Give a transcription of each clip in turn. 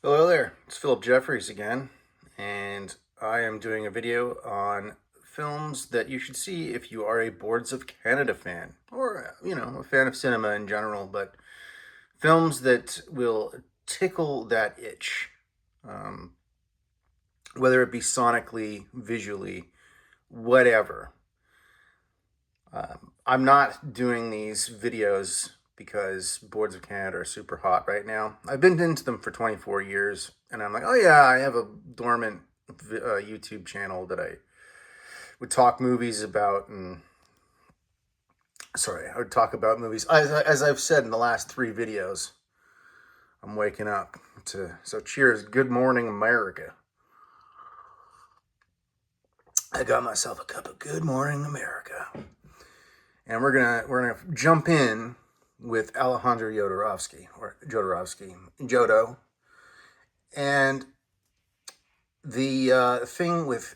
Hello there, it's Philip Jeffries again, and I am doing a video on films that you should see if you are a Boards of Canada fan, or, a fan of cinema in general, but films that will tickle that itch, um, whether it be sonically, visually, whatever. I'm not doing these videos because Boards of Canada are super hot right now. I've been into them for 24 years, and I'm like, oh yeah, I have a dormant YouTube channel that I would talk movies about, and sorry, I would talk about movies. As I've said in the last three videos, I'm waking up to, so cheers, good morning, America. I got myself a cup of Good Morning America. And we're gonna jump in with Alejandro Jodorowsky, Jodo. And the thing with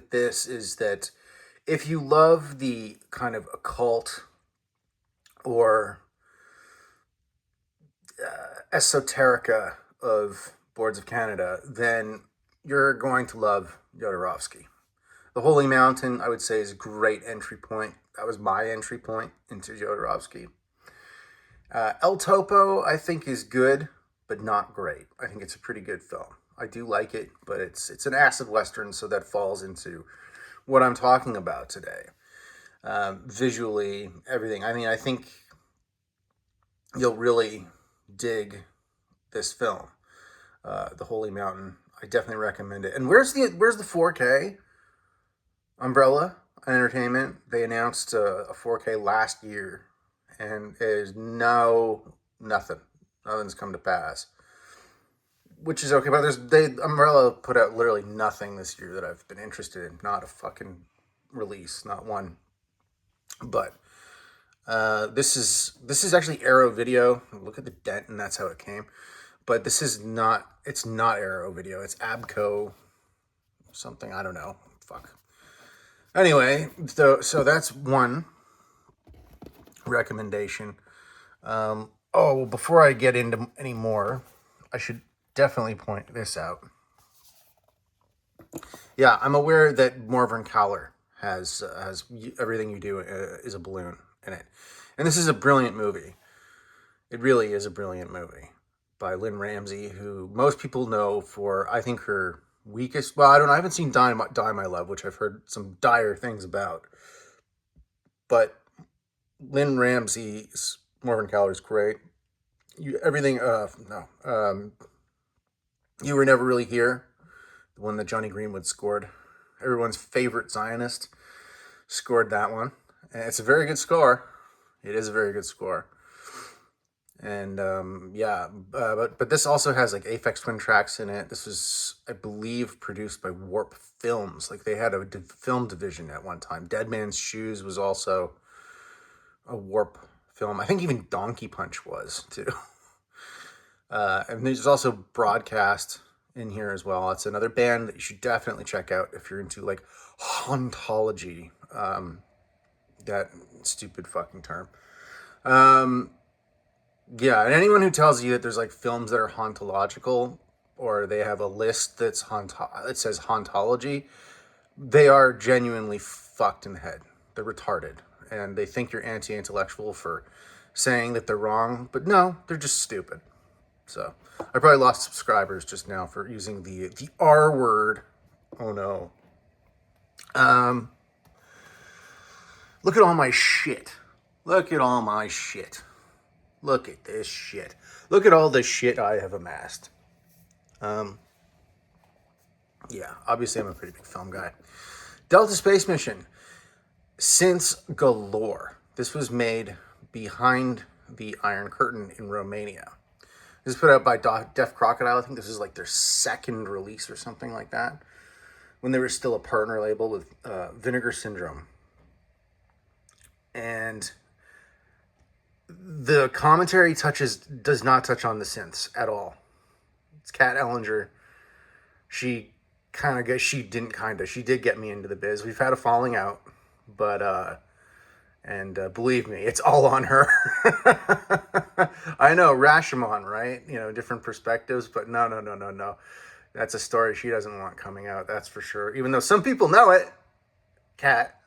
this is that if you love the kind of occult or esoterica of Boards of Canada, then you're going to love Jodorowsky. The Holy Mountain, I would say, is a great entry point. That was my entry point into Jodorowsky. El Topo, I think, is good, but not great. I think it's a pretty good film. I do like it, but it's an acid western, so that falls into what I'm talking about today. Visually, everything. I mean, I think you'll really dig this film, The Holy Mountain. I definitely recommend it. And where's the 4K? Umbrella Entertainment. They announced a 4K last year, and there's nothing's come to pass, which is okay. But Umbrella put out literally nothing this year that I've been interested in. Not a fucking release, not one. But this is actually Arrow Video. Look at the dent, and that's how it came. But this is not. It's not Arrow Video. It's Abco something. I don't know. Fuck. Anyway, so that's one recommendation. Before I get into any more, I should definitely point this out. Yeah, I'm aware that Morven Caller has Everything You Do is a Balloon in it, and this is a brilliant movie. It really is a brilliant movie by Lynn Ramsey, who most people know for, I think, her weakest. Well, I don't know. I haven't seen Die My Love, which I've heard some dire things about, but Lynn Ramsey's Morven Caller is great. Everything. No. You Were Never Really Here, the one that Johnny Greenwood scored. Everyone's favorite Zionist scored that one. And it's a very good score. It is a very good score. And but this also has like Aphex Twin tracks in it. This was, I believe, produced by Warp Films. Like they had a film division at one time. Dead Man's Shoes was also a Warp film. I think even Donkey Punch was too. And there's also Broadcast in here as well. It's another band that you should definitely check out if you're into like hauntology. That stupid fucking term. Yeah, and anyone who tells you that there's like films that are hauntological or they have a list that says hauntology, they are genuinely fucked in the head. They're retarded, and they think you're anti-intellectual for saying that they're wrong, but no, they're just stupid. So I probably lost subscribers just now for using the R word. Oh no. Look at all my shit. Look at all my shit. Look at this shit. Look at all the shit I have amassed. Yeah, obviously I'm a pretty big film guy. Delta Space Mission. Since galore. This was made behind the Iron Curtain in Romania. This is put out by Deaf Crocodile. I think this is like their second release or something like that, when they were still a partner label with Vinegar Syndrome. And the commentary does not touch on the synths at all. It's Kat Ellinger. She did get me into the biz. We've had a falling out, but And believe me, it's all on her. I know, Rashomon, right? You know, different perspectives, but no, no, no, no, no. That's a story she doesn't want coming out, that's for sure. Even though some people know it. Cat,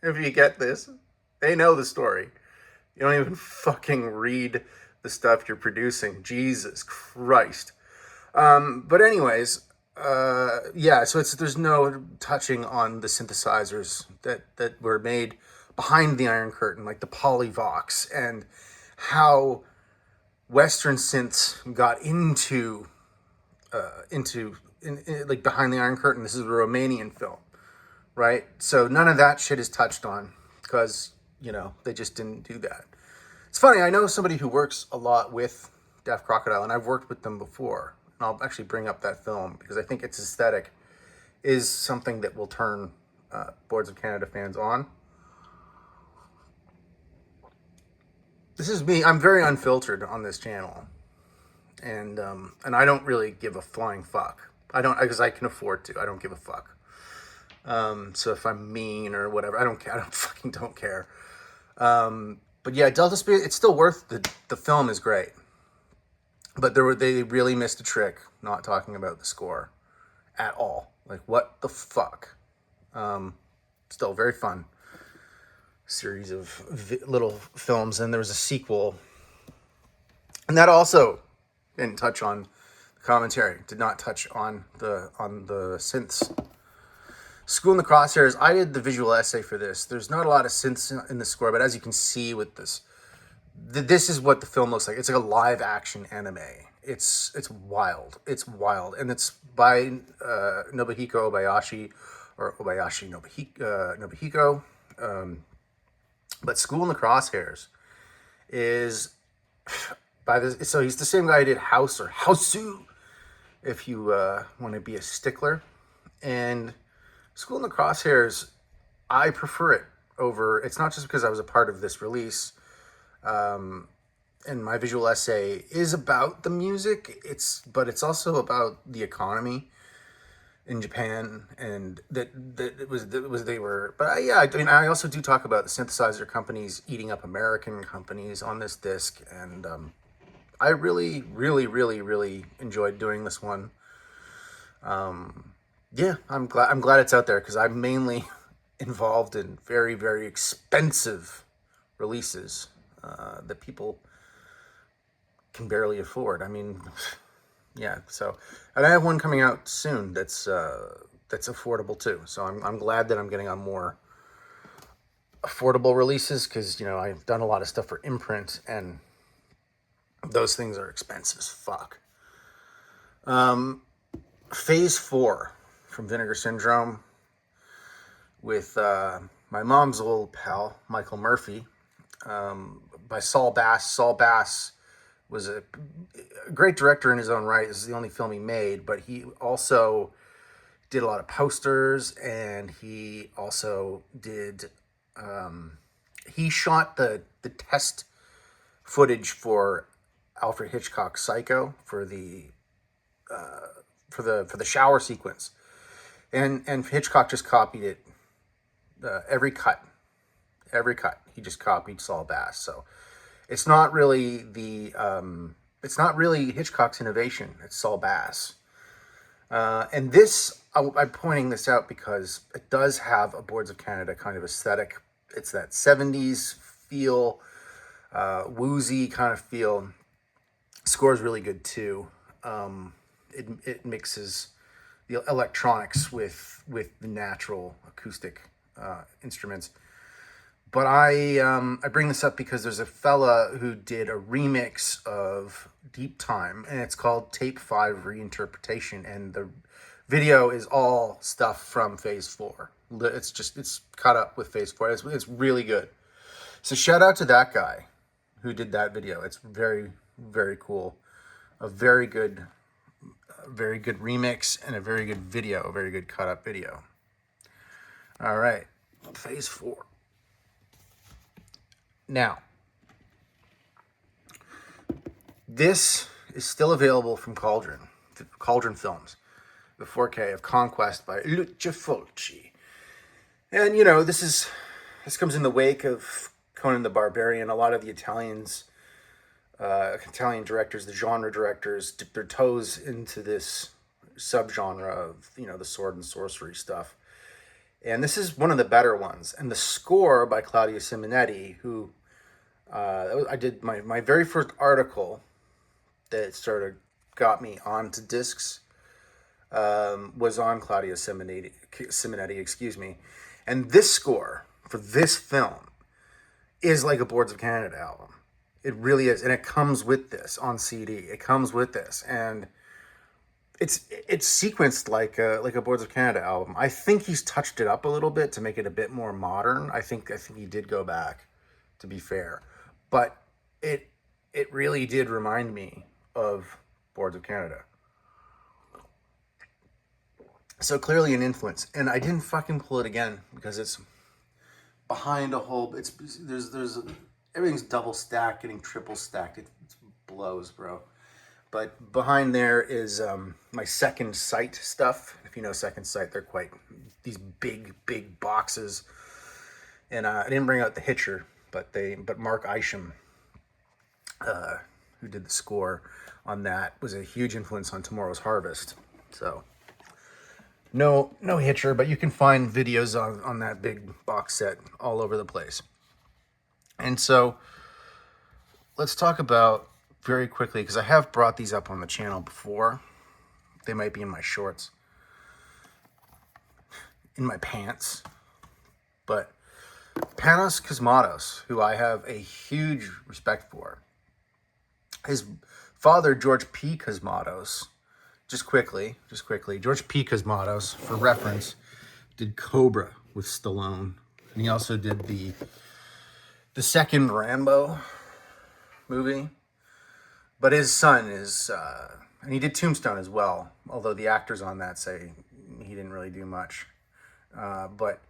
if you get this, they know the story. You don't even fucking read the stuff you're producing. Jesus Christ. But anyways, yeah. So there's no touching on the synthesizers that were made behind the Iron Curtain, like the Polyvox, and how Western synths got like behind the Iron Curtain. This is a Romanian film, right? So none of that shit is touched on because they just didn't do that. It's funny. I know somebody who works a lot with Deaf Crocodile, and I've worked with them before. And I'll actually bring up that film because I think its aesthetic is something that will turn Boards of Canada fans on. This is me. I'm very unfiltered on this channel, and I don't really give a flying fuck. I don't, because I can afford to. I don't give a fuck. So if I'm mean or whatever, I don't care. I don't fucking don't care. But yeah, Delta Speed, it's still worth the film is great. But they really missed a trick not talking about the score at all. Like, what the fuck? Still very fun series of little films, and there was a sequel, and that also didn't touch on the commentary. Did not touch on the synths. School in the Crosshairs. I did the visual essay for this. There's not a lot of synths in the score, but as you can see with this is what the film looks like. It's like a live action anime. It's wild. It's wild, and it's by Nobuhiko Obayashi or Obayashi Nobuhiko. But School in the Crosshairs is by this. So he's the same guy who did House or Houseu, if you want to be a stickler. And School in the Crosshairs, I prefer it over. It's not just because I was a part of this release. And my visual essay is about the music. But it's also about the economy in Japan, and that they were. But I also do talk about the synthesizer companies eating up American companies on this disc, and I really, really, really, really enjoyed doing this one. Yeah, I'm glad it's out there because I'm mainly involved in very, very expensive releases that people can barely afford. I mean, yeah. So, and I have one coming out soon that's affordable too. So I'm glad that I'm getting on more affordable releases because I've done a lot of stuff for imprint, and those things are expensive as fuck. Phase 4 from Vinegar Syndrome with my mom's old pal Michael Murphy, by Saul Bass. Saul Bass was a great director in his own right. This is the only film he made, but he also did a lot of posters, and he also did he shot the test footage for Alfred Hitchcock's Psycho for the shower sequence, and Hitchcock just copied it, every cut he just copied Saul Bass. So it's not really Hitchcock's innovation. It's Saul Bass. And this, I'm pointing this out because it does have a Boards of Canada kind of aesthetic. It's that 70s feel, woozy kind of feel. Score's really good too. It mixes the electronics with the natural acoustic instruments. But I bring this up because there's a fella who did a remix of Deep Time, and it's called Tape 5 Reinterpretation, and the video is all stuff from Phase 4. It's cut up with Phase 4. It's really good. So shout out to that guy who did that video. It's very, very cool. A very good remix and a very good video, a very good cut up video. All right, Phase 4. Now, this is still available from Cauldron Films, the 4K of Conquest by Lucio Fulci. And, this is This comes in the wake of Conan the Barbarian. A lot of the Italian directors, the genre directors, dip their toes into this subgenre of, the sword and sorcery stuff. And this is one of the better ones. And the score by Claudio Simonetti, who I did my very first article that sort of got me onto discs, was on Claudio Simonetti, excuse me. And this score for this film is like a Boards of Canada album. It really is. And it comes with this on CD. It comes with this. And it's sequenced like a Boards of Canada album. I think he's touched it up a little bit to make it a bit more modern. I think he did go back, to be fair. But it really did remind me of Boards of Canada. So clearly an influence. And I didn't fucking pull it again because it's behind a whole, there's everything's double stacked, getting triple stacked. It blows, bro. But behind there is my Second Sight stuff. If you know Second Sight, they're quite these big boxes. And I didn't bring out the Hitcher, but Mark Isham, who did the score on that, was a huge influence on Tomorrow's Harvest. So no Hitcher, but you can find videos on that big box set all over the place. And so let's talk about very quickly, because I have brought these up on the channel before. They might be in my shorts, in my pants. But Panos Cosmatos, who I have a huge respect for, his father, George P. Cosmatos, just quickly, George P. Cosmatos, for reference, did Cobra with Stallone. And he also did the second Rambo movie. But his son is, and he did Tombstone as well, although the actors on that say he didn't really do much. But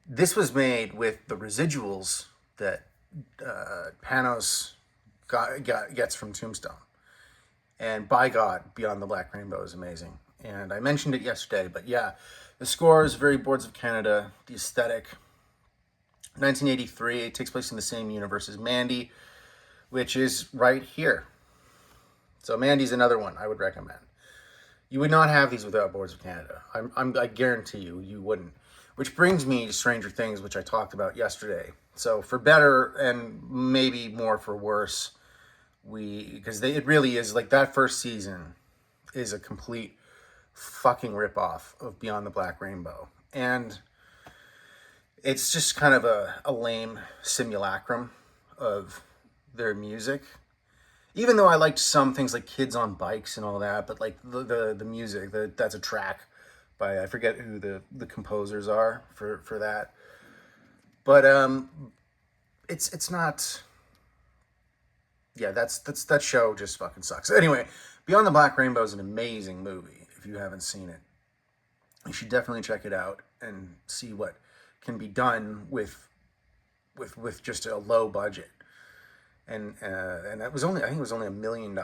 this was made with the residuals that Panos gets from Tombstone. And by God, Beyond the Black Rainbow is amazing. And I mentioned it yesterday, but yeah, the score is very Boards of Canada, the aesthetic. 1983, it takes place in the same universe as Mandy, which is right here. So Mandy's another one I would recommend. You would not have these without Boards of Canada. I guarantee you wouldn't. Which brings me to Stranger Things, which I talked about yesterday. So for better and maybe more for worse, because it really is, like, that first season is a complete fucking ripoff of Beyond the Black Rainbow. And it's just kind of a lame simulacrum of their music. Even though I liked some things like Kids on Bikes and all that, but like the music, that's a track by, I forget who the composers are for that. But it's not, yeah, that show just fucking sucks. Anyway, Beyond the Black Rainbow is an amazing movie. If you haven't seen it, you should definitely check it out and see what can be done with just a low budget. And that was only, I think it was only $1 million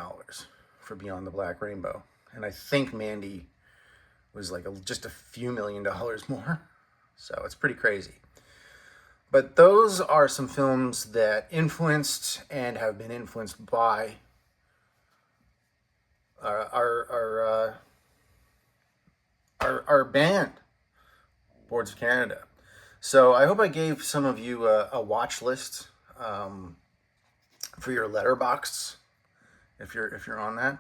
for Beyond the Black Rainbow. And I think Mandy was like just a few $1 million more. So it's pretty crazy. But those are some films that influenced and have been influenced by our band, Boards of Canada. So I hope I gave some of you a watch list for your letterbox, if you're on that.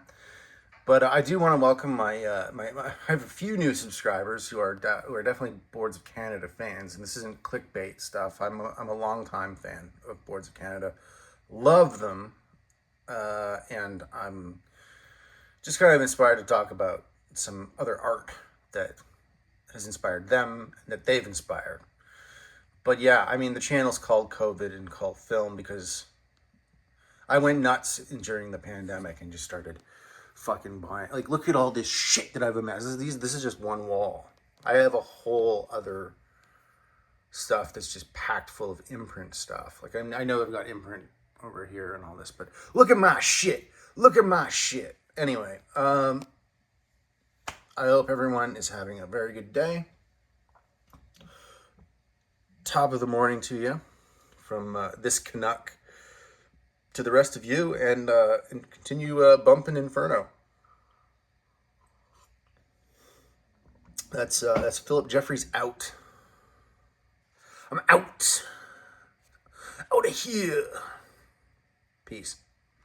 But I do want to welcome my I have a few new subscribers who are definitely Boards of Canada fans, and this isn't clickbait stuff. I'm a longtime fan of Boards of Canada, love them, and I'm just kind of inspired to talk about some other art that has inspired them and that they've inspired. But yeah, I mean, the channel's called COVID and called Film because I went nuts during the pandemic and just started fucking buying. Like, look at all this shit that I've amassed. This is just one wall. I have a whole other stuff that's just packed full of imprint stuff. Like, I know I've got imprint over here and all this, but look at my shit. Look at my shit. Anyway, I hope everyone is having a very good day. top of the morning to you from this Canuck to the rest of you, and continue bumping Inferno. That's Philip Jeffries out. I'm out. Out of here. Peace.